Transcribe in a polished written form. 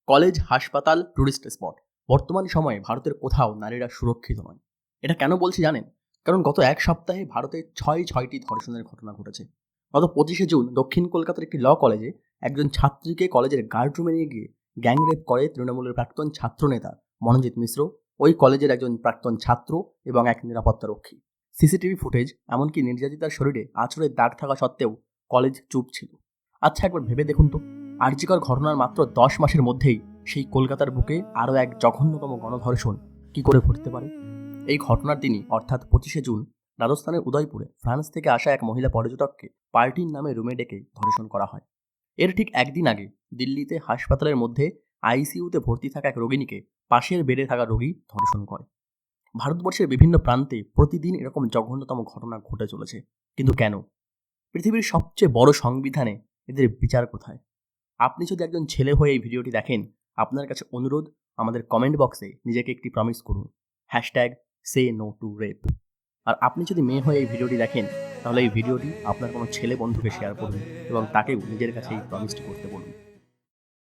College, হাসপাতাল, tourist spot. বর্তমান সময়ে ভারতের কোথাও নারীরা সুরক্ষিত নয়। এটা কেন বলছি জানেন? কারণ গত এক সপ্তাহে ভারতে ছয়টি ধর্ষণের ঘটনা ঘটেছে। গত 25শে জুন দক্ষিণ কলকাতার একটি ল কলেজে একজন ছাত্রীকে কলেজের গার্ডরুমে নিয়ে গিয়ে গ্যাংরেপ করে তৃণমূলের প্রাক্তন ছাত্রনেতা মনোজিৎ মিশ্র, ওই কলেজের একজন প্রাক্তন ছাত্র এবং এক নিরাপত্তারক্ষী। সিসিটিভি ফুটেজ, এমনকি নির্যাতিতার শরীরে আঁচড়ের দাগ থাকা সত্ত্বেও কলেজ চুপ ছিল। আচ্ছা, একবার ভেবে দেখুন তো, আরজিকর ঘটনার মাত্র 10 মাসের মধ্যেই সেই কলকাতার বুকে আরও এক জঘন্যতম গণধর্ষণ কি করে ঘটতে পারে? এই ঘটনার দিনই অর্থাৎ 25শে জুন রাজস্থানের উদয়পুরে ফ্রান্স থেকে আসা এক মহিলা পর্যটককে পার্টির নামে রুমে ডেকে ধর্ষণ করা হয়। এর ঠিক একদিন আগে দিল্লিতে হাসপাতালের মধ্যে আইসিইউতে ভর্তি থাকা এক রোগিণীকে পাশের বেডে থাকা রোগী ধর্ষণ করে। ভারতবর্ষের বিভিন্ন প্রান্তে প্রতিদিন এরকম জঘন্যতম ঘটনা ঘটে চলেছে। কিন্তু কেন? পৃথিবীর সবচেয়ে বড় সংবিধানে এদের বিচার কোথায়? আপনি যদি একজন ছেলে হয়ে এই ভিডিওটি দেখেন, আপনার কাছে অনুরোধ, আমাদের কমেন্ট বক্সে নিজেকে একটি প্রমিস করুন, #SayNoToRape। আর আপনি যদি মেয়ে হয়ে এই ভিডিওটি দেখেন, তাহলে এই ভিডিওটি আপনার কোনো ছেলে বন্ধুকে শেয়ার করুন এবং তাকেও নিজের কাছে এই প্রমিসটি করতে বলুন।